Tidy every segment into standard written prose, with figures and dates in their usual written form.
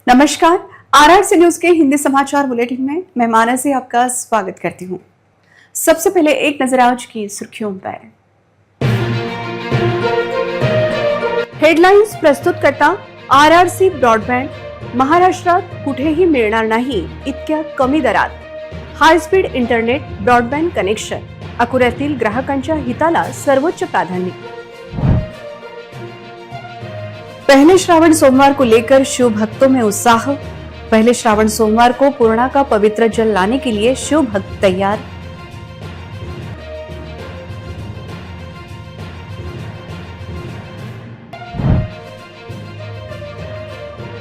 नमस्कार। RRC news के हिंदी समाचार बुलेटिन में मैं मानसी आपका स्वागत करती हूँ। सबसे पहले एक नजर आज की सुर्खियों पर। हेडलाइन्स प्रस्तुत करता आरआरसी ब्रॉडबँड। महाराष्ट्रात कुठेही मिळणार नाही इतक्या कमी दरात high speed internet broadband connection. अकोल्यातील ग्राहकांच्या हिताला सर्वोच्च प्राधान्य। पहले श्रावण सोमवार को लेकर शिव भक्तों में उत्साह। पहले श्रावण सोमवार को पूर्णा का पवित्र जल लाने के लिए शिव भक्त तैयार।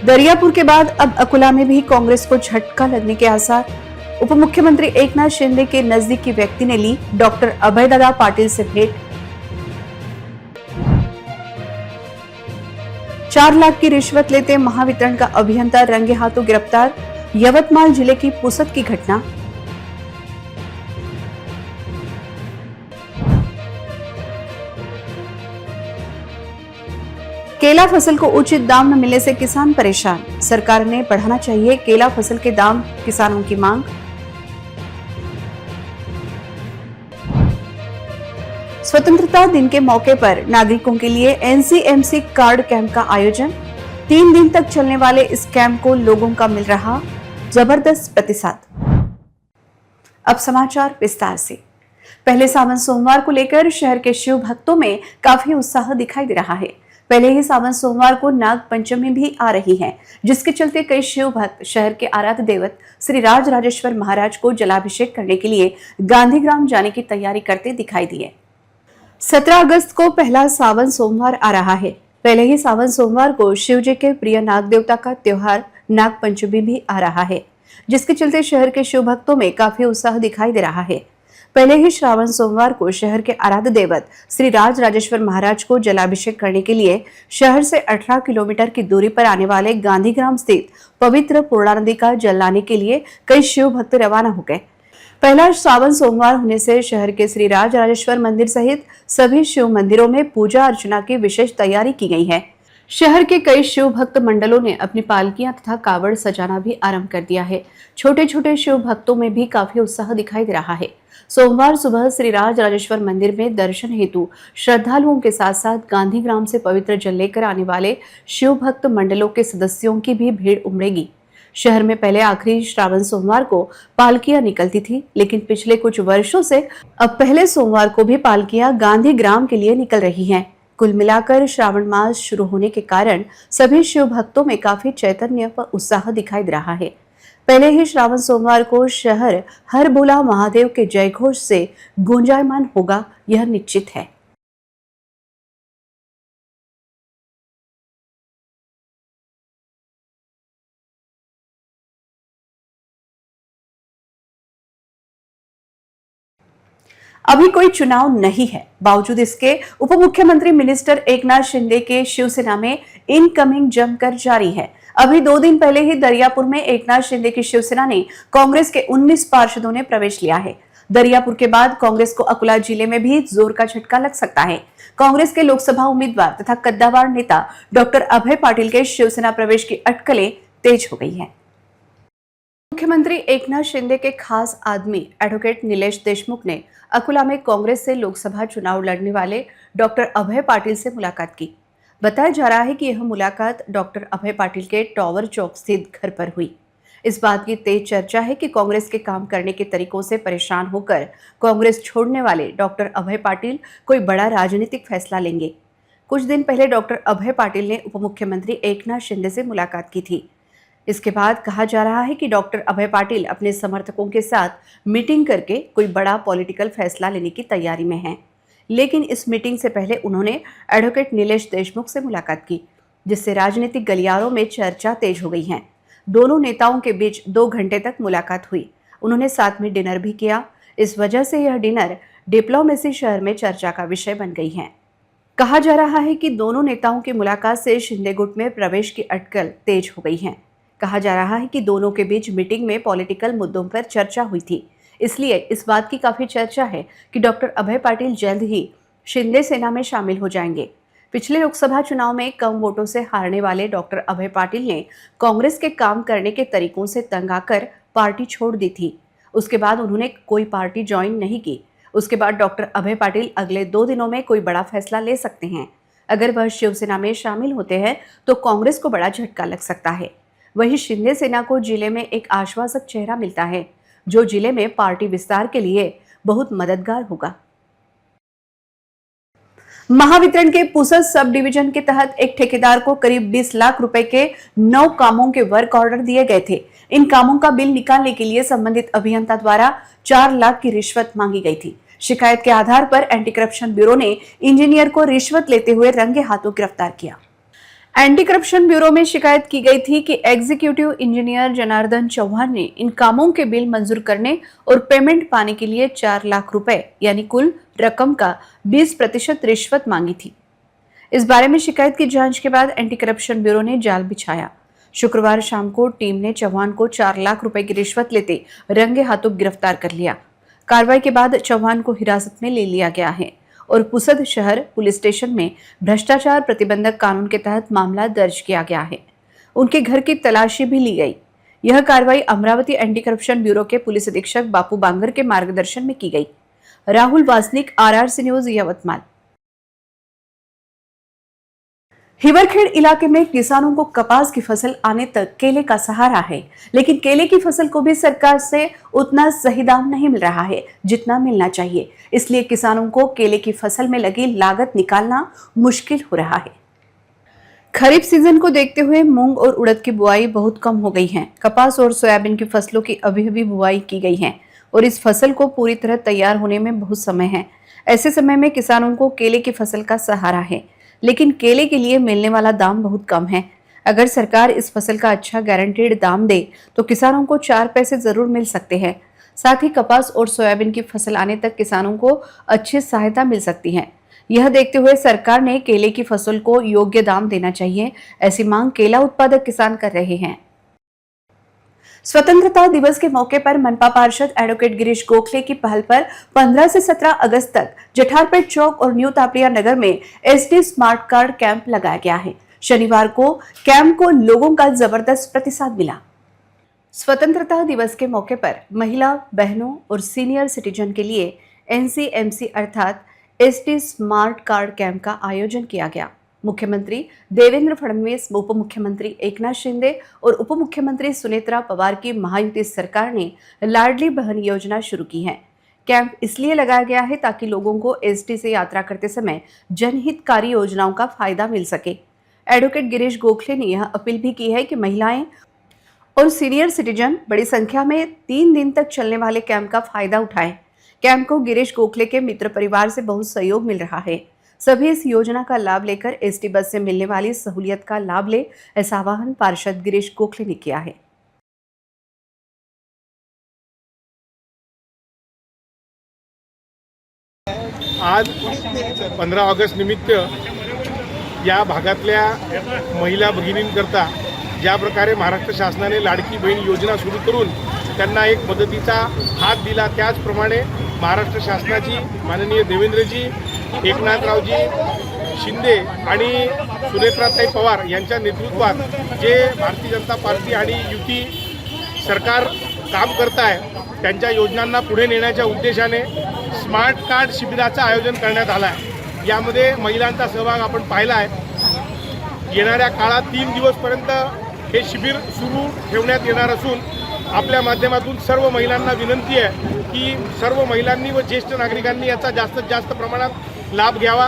दरियापुर के बाद अब अकोला में भी कांग्रेस को झटका लगने के आसार। उप मुख्यमंत्री एकनाथ शिंदे के नजदीकी व्यक्ति ने ली डॉक्टर अभयदादा पाटिल से भेंट। 4 लाख की रिश्वत लेते महावितरण का अभियंता रंगे हाथों गिरफ्तार। यवतमाल जिले की पुसद की घटना। केला फसल को उचित दाम न मिलने से किसान परेशान। सरकार ने बढ़ाना चाहिए केला फसल के दाम, किसानों की मांग। स्वतंत्रता दिन के मौके पर नागरिकों के लिए एनसीएमसी कार्ड कैंप का आयोजन। 3 दिन तक चलने वाले इस कैंप को लोगों का मिल रहा जबरदस्त प्रतिसाद। अब समाचार विस्तार से। पहले सावन सोमवार को लेकर शहर के शिव भक्तों में काफी उत्साह दिखाई दे रहा है। पहले ही सावन सोमवार को नाग पंचमी भी आ रही है, जिसके चलते कई शिव भक्त शहर के आराध्य देवत श्री राज राजेश्वर महाराज को जलाभिषेक करने के लिए गांधीग्राम जाने की तैयारी करते दिखाई दिए। 17 अगस्त को पहला सावन सोमवार आ रहा है। पहले ही सावन सोमवार को शिव जी के प्रिय नाग देवता का त्योहार नाग पंचमी भी आ रहा है, जिसके चलते शहर के शिव भक्तों में काफी उत्साह दिखाई दे रहा है। पहले ही श्रावण सोमवार को शहर के आराध्य देवत श्री राज राजेश्वर महाराज को जलाभिषेक करने के लिए शहर से 18 किलोमीटर की दूरी पर आने वाले गांधीग्राम स्थित पवित्र पूर्णा नदी का जल लाने के लिए कई शिव भक्त रवाना हो गए। पहला सावन सोमवार होने से शहर के श्री राज राजेश्वर मंदिर सहित सभी शिव मंदिरों में पूजा अर्चना की विशेष तैयारी की गई है। शहर के कई शिव भक्त मंडलों ने अपनी पालकियां तथा कावड़ सजाना भी आरंभ कर दिया है। छोटे छोटे शिव भक्तों में भी काफी उत्साह दिखाई दे रहा है। सोमवार सुबह श्री राज राजेश्वर मंदिर में दर्शन हेतु श्रद्धालुओं के साथ साथ गांधीग्राम से पवित्र जल लेकर आने वाले शिव भक्त मंडलों के सदस्यों की भी भीड़ उमड़ेगी। शहर में पहले आखिरी श्रावण सोमवार को पालकियां निकलती थी, लेकिन पिछले कुछ वर्षों से अब पहले सोमवार को भी पालकियां गांधीग्राम के लिए निकल रही हैं। कुल मिलाकर श्रावण मास शुरू होने के कारण सभी शिव भक्तों में काफी चैतन्य व उत्साह दिखाई दे रहा है। पहले ही श्रावण सोमवार को शहर हर बोला महादेव के जयघोष से गुंजायमान होगा, यह निश्चित है। अभी कोई चुनाव नहीं है, बावजूद इसके उप मुख्यमंत्री मिनिस्टर एकनाथ शिंदे के शिवसेना में इनकमिंग जमकर जारी है। अभी 2 दिन पहले ही दरियापुर में एकनाथ शिंदे की शिवसेना ने कांग्रेस के 19 पार्षदों ने प्रवेश लिया है। दरियापुर के बाद कांग्रेस को अकोला जिले में भी जोर का झटका लग सकता है। कांग्रेस के लोकसभा उम्मीदवार तथा कद्दावर नेता डॉक्टर अभय पाटिल के शिवसेना प्रवेश की अटकलें तेज हो गई है। मुख्यमंत्री एकनाथ शिंदे के खास आदमी एडवोकेट नीलेश देशमुख ने अकोला में कांग्रेस से लोकसभा चुनाव लड़ने वाले डॉक्टर अभय पाटिल से मुलाकात की। बताया जा रहा है कि यह मुलाकात डॉक्टर अभय पाटिल के टॉवर चौक स्थित घर पर हुई। इस बात की तेज चर्चा है कि कांग्रेस के काम करने के तरीकों से परेशान होकर कांग्रेस छोड़ने वाले डॉक्टर अभय पाटिल कोई बड़ा राजनीतिक फैसला लेंगे। कुछ दिन पहले डॉक्टर अभय पाटिल ने उप मुख्यमंत्री एकनाथ शिंदे से मुलाकात की थी। इसके बाद कहा जा रहा है कि डॉक्टर अभय पाटिल अपने समर्थकों के साथ मीटिंग करके कोई बड़ा पॉलिटिकल फैसला लेने की तैयारी में हैं। लेकिन इस मीटिंग से पहले उन्होंने एडवोकेट नीलेश देशमुख से मुलाकात की, जिससे राजनीतिक गलियारों में चर्चा तेज हो गई है। दोनों नेताओं के बीच 2 घंटे तक मुलाकात हुई। उन्होंने साथ में डिनर भी किया। इस वजह से यह डिनर डिप्लोमेसी शहर में चर्चा का विषय बन गई है। कहा जा रहा है कि दोनों नेताओं की मुलाकात से शिंदे गुट में प्रवेश की अटकल तेज हो गई है। कहा जा रहा है कि दोनों के बीच मीटिंग में पॉलिटिकल मुद्दों पर चर्चा हुई थी, इसलिए इस बात की काफी चर्चा है कि डॉक्टर अभय पाटिल जल्द ही शिंदे सेना में शामिल हो जाएंगे। पिछले लोकसभा चुनाव में कम वोटों से हारने वाले डॉक्टर अभय पाटिल ने कांग्रेस के काम करने के तरीकों से तंग आकर पार्टी छोड़ दी थी। उसके बाद उन्होंने कोई पार्टी ज्वाइन नहीं की। उसके बाद डॉक्टर अभय पाटिल अगले 2 दिनों में कोई बड़ा फैसला ले सकते हैं। अगर वह शिवसेना में शामिल होते हैं तो कांग्रेस को बड़ा झटका लग सकता है। वहीं शिंदे सेना को जिले में एक आश्वासक चेहरा मिलता है, जो जिले में पार्टी विस्तार के लिए बहुत मददगार होगा। महावितरण के पुसद सब डिवीजन के तहत एक ठेकेदार को करीब 20 लाख रुपए के 9 कामों के वर्क ऑर्डर दिए गए थे। इन कामों का बिल निकालने के लिए संबंधित अभियंता द्वारा 4 लाख की रिश्वत मांगी गई थी। शिकायत के आधार पर एंटी करप्शन ब्यूरो ने इंजीनियर को रिश्वत लेते हुए रंगे हाथों गिरफ्तार किया। एंटी करप्शन ब्यूरो में शिकायत की गई थी कि एग्जीक्यूटिव इंजीनियर जनार्दन चौहान ने इन कामों के बिल मंजूर करने और पेमेंट पाने के लिए 4 लाख रुपए यानी कुल रकम का 20% रिश्वत मांगी थी। इस बारे में शिकायत की जांच के बाद एंटी करप्शन ब्यूरो ने जाल बिछाया। शुक्रवार शाम को टीम ने चौहान को 4 लाख रुपए की रिश्वत लेते रंगे हाथों गिरफ्तार कर लिया। कार्रवाई के बाद चौहान को हिरासत में ले लिया गया है और पुसद शहर पुलिस स्टेशन में भ्रष्टाचार प्रतिबंधक कानून के तहत मामला दर्ज किया गया है। उनके घर की तलाशी भी ली गई। यह कार्रवाई अमरावती एंटी करप्शन ब्यूरो के पुलिस अधीक्षक बापू बांगर के मार्गदर्शन में की गई। Rahul Wasnik, RRC news, Yavatmal. हिवरखेड़ इलाके में किसानों को कपास की फसल आने तक केले का सहारा है, लेकिन केले की फसल को भी सरकार से उतना सही दाम नहीं मिल रहा है जितना मिलना चाहिए। इसलिए किसानों को केले की फसल में लगी लागत निकालना मुश्किल हो रहा है। खरीफ सीजन को देखते हुए मूंग और उड़द की बुआई बहुत कम हो गई है। कपास और सोयाबीन की फसलों की अभी बुआई की गई है और इस फसल को पूरी तरह तैयार होने में बहुत समय है। ऐसे समय में किसानों को केले की फसल का सहारा है, लेकिन केले के लिए मिलने वाला दाम बहुत कम है। अगर सरकार इस फसल का अच्छा गारंटीड दाम दे तो किसानों को 4 पैसे जरूर मिल सकते हैं। साथ ही कपास और सोयाबीन की फसल आने तक किसानों को अच्छी सहायता मिल सकती है। यह देखते हुए सरकार ने केले की फसल को योग्य दाम देना चाहिए, ऐसी मांग केला उत्पादक किसान कर रहे हैं। स्वतंत्रता दिवस के मौके पर मनपा पार्षद एडवोकेट गिरीश गोखले की पहल पर 15 से 17 अगस्त तक जठारपेट चौक और न्यू तापड़िया नगर में SD स्मार्ट कार्ड कैंप लगाया गया है। शनिवार को कैंप को लोगों का जबरदस्त प्रतिसाद मिला। स्वतंत्रता दिवस के मौके पर महिला, बहनों और सीनियर सिटीजन के लिए NCMC अर्थात SD स्मार्ट कार्ड कैंप का आयोजन किया गया। मुख्यमंत्री देवेंद्र फडणवीस, उप मुख्यमंत्री एकनाथ शिंदे और उप मुख्यमंत्री सुनेत्रा पवार की महायुति सरकार ने लाडली बहन योजना शुरू की है। कैंप इसलिए लगाया गया है ताकि लोगों को SD से यात्रा करते समय जनहितकारी योजनाओं का फायदा मिल सके। एडवोकेट गिरीश गोखले ने यह अपील भी की है कि महिलाएं और सीनियर सिटीजन बड़ी संख्या में 3 दिन तक चलने वाले कैंप का फायदा उठाएं। कैंप को गिरीश गोखले के मित्र परिवार से बहुत सहयोग मिल रहा है। सभी इस योजना का लाभ लेकर SD बस से मिलने वाली सहूलियत का लाभ ले, ऐसा आह्वान पार्षद गिरीश गोखले ने किया है। आज 15 ऑगस्ट निमित्त या भागातल्या महिला भगिनींकरता ज्या प्रकारे महाराष्ट्र शासनाने लाडकी बहीण योजना सुरू करून त्यांना एक मदतीचा हात दिला, त्याचप्रमाणे महाराष्ट्र शासनाची माननीय देवेंद्रजी, एकनाथरावजी शिंदे आणि सुनेत्राताई पवार यांच्या नेतृत्वात जे भारतीय जनता पार्टी आणि युती सरकार काम करत आहे, त्यांच्या योजनांना पुढे नेण्याच्या उद्देशाने स्मार्ट कार्ड शिबिराचं आयोजन करण्यात आलं आहे। यामध्ये महिलांचा सहभाग आपण पाहिला आहे। येणाऱ्या काळात 3 दिवसपर्यंत हे शिबिर सुरू ठेवण्यात येणार असून आपल्या माध्यमातून सर्व महिलांना विनंती आहे की सर्व महिलांनी व ज्येष्ठ नागरिकांनी याचा जास्तीत जास्त प्रमाणात लाभ घ्यावा।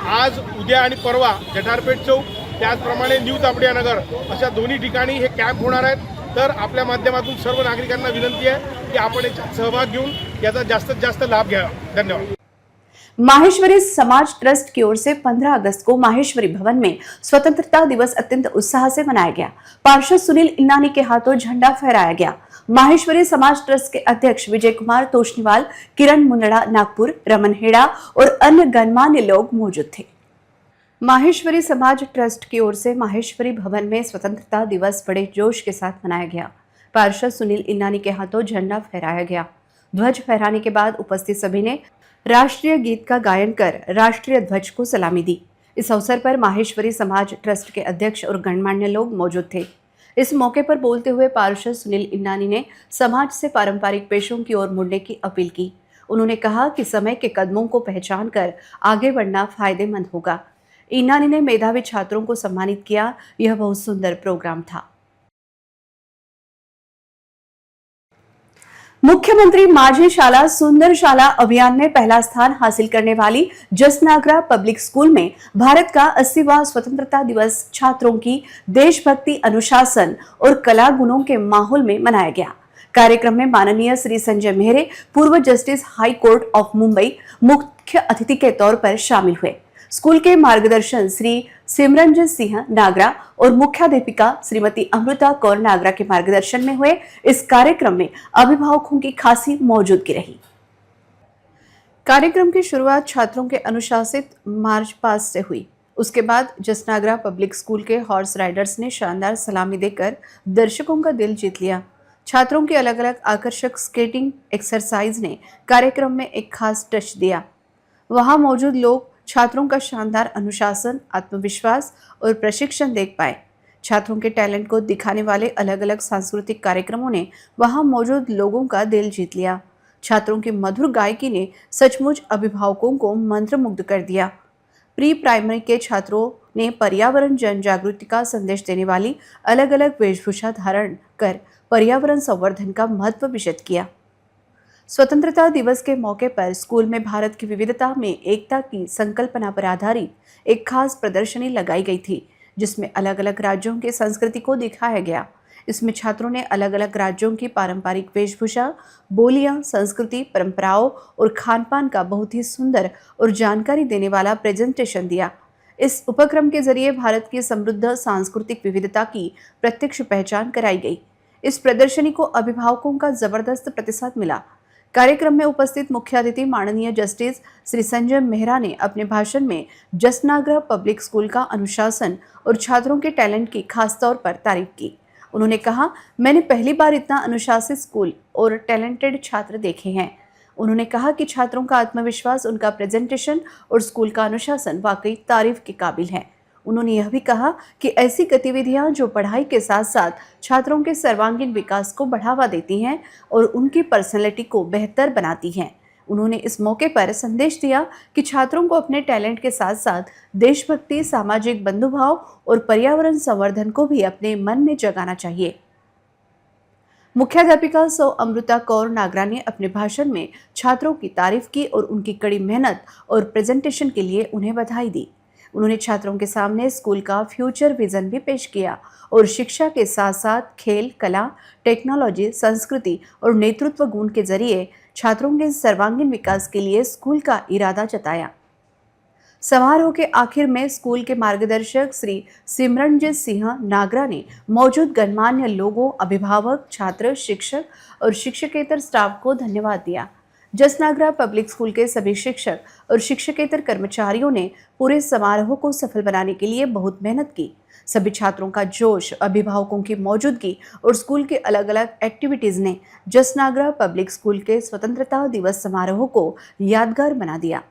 आज, उद्या आणि परवा जठारपेठ चौक त्याचप्रमाणे न्यू तापडिया नगर अशा दोन्ही ठिकाणी हे कॅम्प होणार आहेत। तर आपल्या माध्यमातून सर्व नागरिकांना विनंती आहे की आपण याच्यात सहभाग घेऊन याचा जास्तीत जास्त लाभ घ्यावा। धन्यवाद। माहेश्वरी समाज ट्रस्ट की ओर से 15 अगस्त को माहेश्वरी भवन में स्वतंत्रता दिवस अत्यंत उत्साह से मनाया गया। पार्षद सुनील इन्नानी के हाथों झंडा फहराया गया। माहेश्वरी समाज ट्रस्ट के अध्यक्ष विजय कुमार तोष्णीवाल, किरण मुंदड़ा नागपुर, रमन हेड़ा और अन्य गणमान्य लोग मौजूद थे। माहेश्वरी समाज ट्रस्ट की ओर से माहेश्वरी भवन में स्वतंत्रता दिवस बड़े जोश के साथ मनाया गया। पार्षद सुनील इन्नानी के हाथों झंडा फहराया गया। ध्वज फहराने के बाद उपस्थित सभी ने राष्ट्रीय गीत का गायन कर राष्ट्रीय ध्वज को सलामी दी। इस अवसर पर माहेश्वरी समाज ट्रस्ट के अध्यक्ष और गणमान्य लोग मौजूद थे। इस मौके पर बोलते हुए पार्षद सुनील इन्नानी ने समाज से पारंपरिक पेशों की ओर मुड़ने की अपील की। उन्होंने कहा कि समय के कदमों को पहचान कर आगे बढ़ना फायदेमंद होगा। इन्नानी ने मेधावी छात्रों को सम्मानित किया। यह बहुत सुंदर प्रोग्राम था। मुख्यमंत्री माझी शाला सुंदर शाला अभियान में पहला स्थान हासिल करने वाली जसनागरा पब्लिक स्कूल में भारत का 80वां स्वतंत्रता दिवस छात्रों की देशभक्ति, अनुशासन और कला गुणों के माहौल में मनाया गया। कार्यक्रम में माननीय श्री संजय मेहरे, पूर्व justice high court of Mumbai, मुख्य अतिथि के तौर पर शामिल हुए। स्कूल के मार्गदर्शन श्री सिमरनजीत सिंह नागरा और मुख्याध्यापिका श्रीमती अमृता कौर नागरा के मार्गदर्शन में हुए इस कार्यक्रम में अभिभावकों की खासी मौजूदगी रही। कार्यक्रम की शुरुआत छात्रों के अनुशासित मार्च पास्ट से हुई। उसके बाद जसनागरा पब्लिक स्कूल के हॉर्स राइडर्स ने शानदार सलामी देकर दर्शकों का दिल जीत लिया। छात्रों की अलग अलग आकर्षक स्केटिंग एक्सरसाइज ने कार्यक्रम में एक खास टच दिया। वहां मौजूद लोग छात्रों का शानदार अनुशासन, आत्मविश्वास और प्रशिक्षण देख पाए। छात्रों के टैलेंट को दिखाने वाले अलग अलग सांस्कृतिक कार्यक्रमों ने वहां मौजूद लोगों का दिल जीत लिया। छात्रों की मधुर गायकी ने सचमुच अभिभावकों को मंत्रमुग्ध कर दिया। प्री प्राइमरी के छात्रों ने पर्यावरण जन जागृति का संदेश देने वाली अलग अलग वेशभूषा धारण कर पर्यावरण संवर्धन का महत्व विशद किया। स्वतंत्रता दिवस के मौके पर स्कूल में भारत की विविधता में एकता की संकल्पना पर आधारित एक खास प्रदर्शनी लगाई गई थी, जिसमें अलग अलग राज्यों की संस्कृति को दिखाया गया। इसमें छात्रों ने अलग अलग राज्यों की पारंपरिक वेशभूषा, बोलियां, संस्कृति, परंपराओं और खान पान का बहुत ही सुंदर और जानकारी देने वाला प्रेजेंटेशन दिया। इस उपक्रम के जरिए भारत की समृद्ध सांस्कृतिक विविधता की प्रत्यक्ष पहचान कराई गई। इस प्रदर्शनी को अभिभावकों का जबरदस्त प्रतिसाद मिला। कार्यक्रम में उपस्थित मुख्य अतिथि माननीय जस्टिस श्री संजय मेहरा ने अपने भाषण में जसनागरा पब्लिक स्कूल का अनुशासन और छात्रों के टैलेंट की खास तौर पर तारीफ की। उन्होंने कहा, मैंने पहली बार इतना अनुशासित स्कूल और टैलेंटेड छात्र देखे हैं। उन्होंने कहा कि छात्रों का आत्मविश्वास, उनका प्रेजेंटेशन और स्कूल का अनुशासन वाकई तारीफ के काबिल है। उन्होंने यह भी कहा कि ऐसी गतिविधियां जो पढ़ाई के साथ साथ छात्रों के सर्वांगीण विकास को बढ़ावा देती हैं और उनकी पर्सनैलिटी को बेहतर बनाती हैं। उन्होंने इस मौके पर संदेश दिया कि छात्रों को अपने टैलेंट के साथ साथ देशभक्ति, सामाजिक बंधुभाव और पर्यावरण संवर्धन को भी अपने मन में जगाना चाहिए। मुख्याध्यापिका सौ अमृता कौर नागरा ने अपने भाषण में छात्रों की तारीफ की और उनकी कड़ी मेहनत और प्रेजेंटेशन के लिए उन्हें बधाई दी। उन्होंने छात्रों के सामने स्कूल का फ्यूचर विजन भी पेश किया और शिक्षा के साथ साथ खेल, कला, टेक्नोलॉजी, संस्कृति और नेतृत्व गुण के जरिए छात्रों के सर्वांगीण विकास के लिए स्कूल का इरादा जताया। समारोह के आखिर में स्कूल के मार्गदर्शक श्री सिमरनजीत सिंह नागरा ने मौजूद गणमान्य लोगों, अभिभावक, छात्र, शिक्षक और शिक्षकेतर स्टाफ को धन्यवाद दिया। जसनागरा पब्लिक स्कूल के सभी शिक्षक और शिक्षकेतर कर्मचारियों ने पूरे समारोह को सफल बनाने के लिए बहुत मेहनत की। सभी छात्रों का जोश, अभिभावकों की मौजूदगी और स्कूल के अलग अलग एक्टिविटीज ने जसनागरा पब्लिक स्कूल के स्वतंत्रता दिवस समारोह को यादगार बना दिया।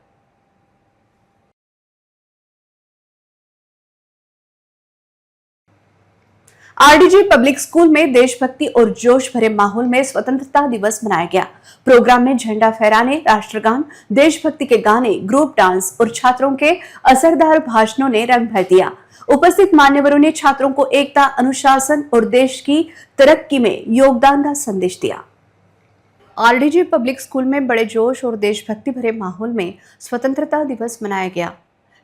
आरडीजी पब्लिक स्कूल में देशभक्ति और जोश भरे माहौल में स्वतंत्रता दिवस मनाया गया। प्रोग्राम में झंडा फहराने, राष्ट्रगान, देशभक्ति के गाने, ग्रुप डांस और छात्रों के असरदार भाषणों ने रंग भर दिया। उपस्थित मान्यवरों ने छात्रों को एकता, अनुशासन और देश की तरक्की में योगदान का संदेश दिया। आरडीजी पब्लिक स्कूल में बड़े जोश और देशभक्ति भरे माहौल में स्वतंत्रता दिवस मनाया गया।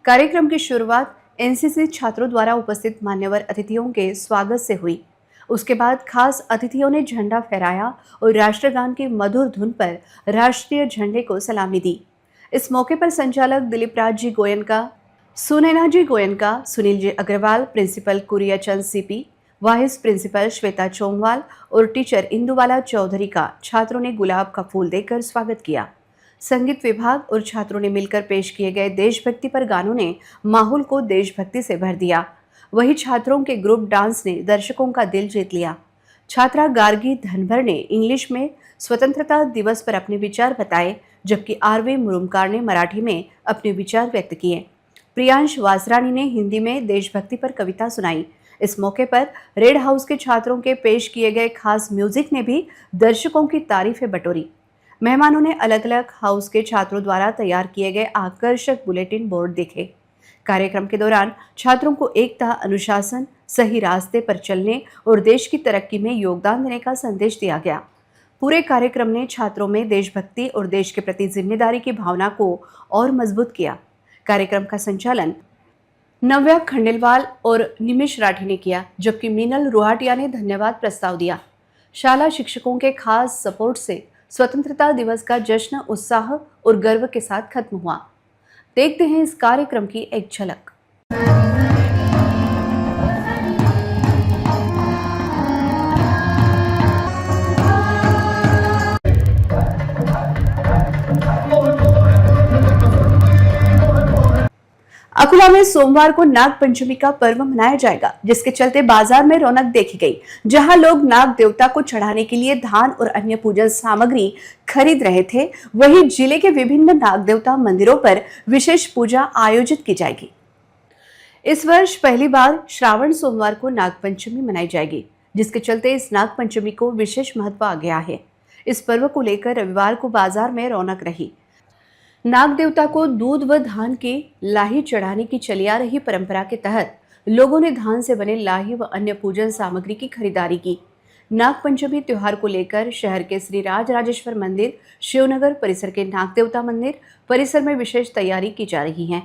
कार्यक्रम की शुरुआत एनसीसी छात्रों द्वारा उपस्थित मान्यवर अतिथियों के स्वागत से हुई। उसके बाद खास अतिथियों ने झंडा फहराया और राष्ट्रगान की मधुर धुन पर राष्ट्रीय झंडे को सलामी दी। इस मौके पर संचालक दिलीप राज जी गोयनका, सुनैना जी गोयनका, सुनील जी अग्रवाल, प्रिंसिपल कुरिया चंद CP, vice principal Shweta Chomwal और टीचर इंदुबाला चौधरी का छात्रों ने गुलाब का फूल देकर स्वागत किया। संगीत विभाग और छात्रों ने मिलकर पेश किए गए देशभक्ति पर गानों ने माहौल को देशभक्ति से भर दिया। वहीं छात्रों के ग्रुप डांस ने दर्शकों का दिल जीत लिया। छात्रा गार्गी धनभर ने इंग्लिश में स्वतंत्रता दिवस पर अपने विचार बताए, जबकि आरवी मुरुमकार ने मराठी में अपने विचार व्यक्त किए। प्रियांश वासरानी ने हिंदी में देशभक्ति पर कविता सुनाई। इस मौके पर रेड हाउस के छात्रों के पेश किए गए खास म्यूजिक ने भी दर्शकों की तारीफें बटोरी। मेहमानों ने अलग अलग हाउस के छात्रों द्वारा तैयार किए गए आकर्षक बुलेटिन बोर्ड देखे। कार्यक्रम के दौरान छात्रों को एकता, अनुशासन, सही रास्ते पर चलने और देश की तरक्की में योगदान देने का संदेश दिया गया। पूरे कार्यक्रम ने छात्रों में देशभक्ति और देश के प्रति जिम्मेदारी की भावना को और मजबूत किया। कार्यक्रम का संचालन नव्या खंडेलवाल और निमिष राठी ने किया, जबकि मीनल रुहाटिया ने धन्यवाद प्रस्ताव दिया। शाला शिक्षकों के खास सपोर्ट से स्वतंत्रता दिवस का जश्न उत्साह और गर्व के साथ खत्म हुआ। देखते हैं इस कार्यक्रम की एक झलक। अकुला में सोमवार को नाग पंचमी का पर्व मनाया जाएगा, जिसके चलते बाजार में रौनक देखी गई। जहां लोग नाग देवता को चढ़ाने के लिए धान और अन्य पूजन सामग्री खरीद रहे थे, वहीं जिले के विभिन्न नाग देवता मंदिरों पर विशेष पूजा आयोजित की जाएगी। इस वर्ष पहली बार श्रावण सोमवार को नाग पंचमी मनाई जाएगी, जिसके चलते इस नाग पंचमी को विशेष महत्व आ गया है। इस पर्व को लेकर रविवार को बाजार में रौनक रही। नाग देवता को दूध व धान की लाही चढ़ाने की चली आ रही परंपरा के तहत लोगों ने धान से बने लाही व अन्य पूजन सामग्री की खरीदारी की। नाग पंचमी त्योहार को लेकर शहर के श्री राज राजेश्वर मंदिर, शिवनगर परिसर के नाग देवता मंदिर परिसर में विशेष तैयारी की जा रही है।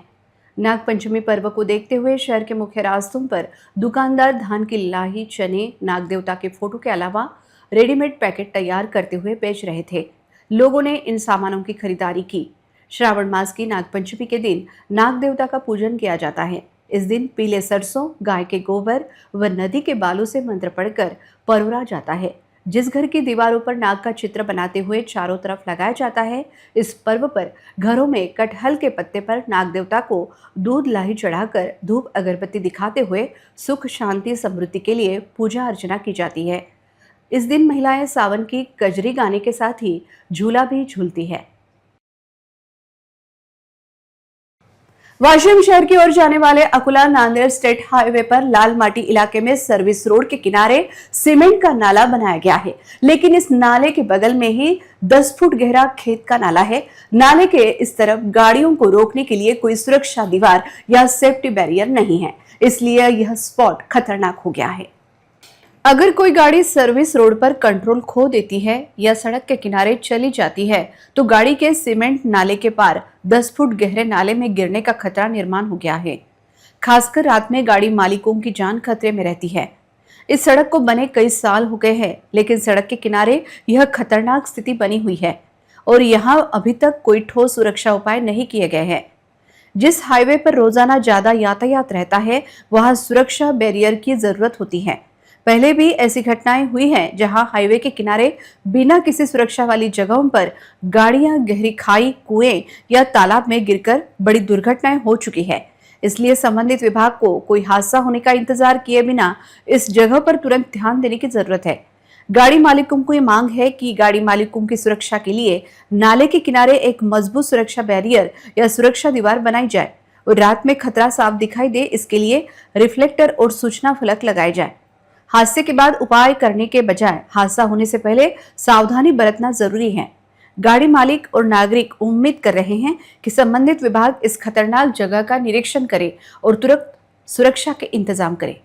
नाग पंचमी पर्व को देखते हुए शहर के मुख्य रास्तों पर दुकानदार धान की लाही, चने, नाग देवता के फोटो के अलावा रेडीमेड पैकेट तैयार करते हुए बेच रहे थे। लोगों ने इन सामानों की खरीदारी की। श्रावण मास की नाग पंचमी के दिन नाग देवता का पूजन किया जाता है। इस दिन पीले सरसों, गाय के गोबर व नदी के बालों से मंत्र पढ़कर परोरा जाता है। जिस घर की दीवारों पर नाग का चित्र बनाते हुए चारों तरफ लगाया जाता है। इस पर्व पर घरों में कटहल के पत्ते पर नाग देवता को दूध लाही चढ़ाकर धूप अगरबत्ती दिखाते हुए सुख, शांति, समृद्धि के लिए पूजा अर्चना की जाती है। इस दिन महिलाएं सावन की कजरी गाने के साथ ही झूला भी झूलती है। वाशिम शहर की ओर जाने वाले अकुला नांदेड़ स्टेट हाईवे पर लाल माटी इलाके में सर्विस रोड के किनारे सीमेंट का नाला बनाया गया है, लेकिन इस नाले के बगल में ही 10 फुट गहरा खेत का नाला है। नाले के इस तरफ गाड़ियों को रोकने के लिए कोई सुरक्षा दीवार या सेफ्टी बैरियर नहीं है, इसलिए यह स्पॉट खतरनाक हो गया है। अगर कोई गाड़ी सर्विस रोड पर कंट्रोल खो देती है या सड़क के किनारे चली जाती है तो गाड़ी के सीमेंट नाले के पार 10 फुट गहरे नाले में गिरने का खतरा निर्माण हो गया है। खासकर रात में गाड़ी मालिकों की जान खतरे में रहती है। इस सड़क को बने कई साल हो गए हैं, लेकिन सड़क के किनारे यह खतरनाक स्थिति बनी हुई है और यहाँ अभी तक कोई ठोस सुरक्षा उपाय नहीं किए गए हैं। जिस हाईवे पर रोजाना ज्यादा यातायात रहता है, वहां सुरक्षा बैरियर की जरूरत होती है। पहले भी ऐसी घटनाएं हुई हैं जहां हाईवे के किनारे बिना किसी सुरक्षा वाली जगहों पर गाड़ियां गहरी खाई, कुएं या तालाब में गिरकर बड़ी दुर्घटनाएं हो चुकी है। इसलिए संबंधित विभाग को कोई हादसा होने का इंतजार किए बिना इस जगह पर तुरंत ध्यान देने की जरूरत है। गाड़ी मालिकों को ये मांग है कि गाड़ी मालिकों की सुरक्षा के लिए नाले के किनारे एक मजबूत सुरक्षा बैरियर या सुरक्षा दीवार बनाई जाए और रात में खतरा साफ दिखाई दे, इसके लिए रिफ्लेक्टर और सूचना फलक लगाए जाए। हादसे के बाद उपाय करने के बजाय हादसा होने से पहले सावधानी बरतना जरूरी है। गाड़ी मालिक और नागरिक उम्मीद कर रहे हैं कि संबंधित विभाग इस खतरनाक जगह का निरीक्षण करे और तुरंत सुरक्षा के इंतजाम करे।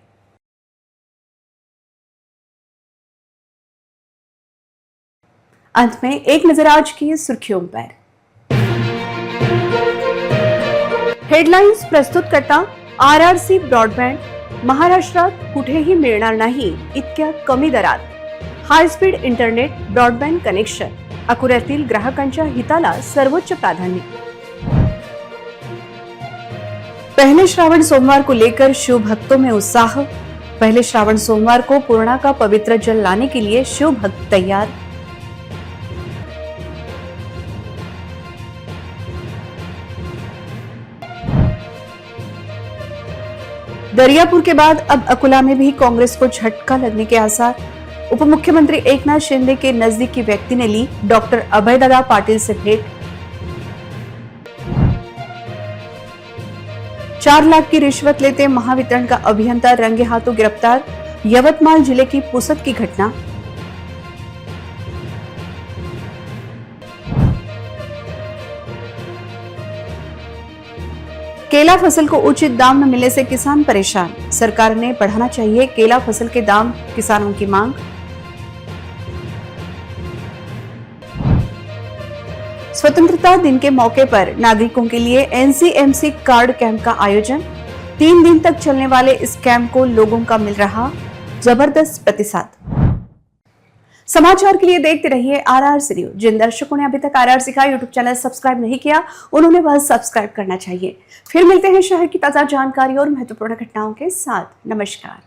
अंत में एक नजर आज की सुर्खियों पर। हेडलाइन्स प्रस्तुत करता RRC ब्रॉडबँड। महाराष्ट्रात कुठेही मिळणार नाही इतक्या कमी दरात high speed internet broadband connection. अकोल्यातील ग्राहकांच्या हिताला सर्वोच्च प्राधान्य। पहले श्रावण सोमवार को लेकर शिव भक्तों में उत्साह। पहले श्रावण सोमवार को पूर्णा का पवित्र जल लाने के लिए शिव भक्त तैयार। दरियापुर के बाद अब अकोला में भी कांग्रेस को झटका लगने के आसार। उप मुख्यमंत्री एकनाथ शिंदे के नजदीकी व्यक्ति ने ली डॉक्टर अभयदादा पाटिल से भेंट। 4 लाख की रिश्वत लेते महावितरण का अभियंता रंगे हाथों गिरफ्तार। यवतमाल जिले की पुसद की घटना। केला फसल को उचित दाम न मिलने से किसान परेशान। सरकार ने बढ़ाना चाहिए केला फसल के दाम, किसानों की मांग। स्वतंत्रता दिन के मौके पर नागरिकों के लिए एनसीएमसी कार्ड कैंप का आयोजन। 3 दिन तक चलने वाले इस कैंप को लोगों का मिल रहा जबरदस्त प्रतिसाद। समाचार के लिए देखते रहिए RRC न्यूज। जिन दर्शकों ने अभी तक RRC का यूट्यूब चैनल सब्सक्राइब नहीं किया, उन्होंने बस सब्सक्राइब करना चाहिए। फिर मिलते हैं शहर की ताजा जानकारी और महत्वपूर्ण घटनाओं के साथ। नमस्कार।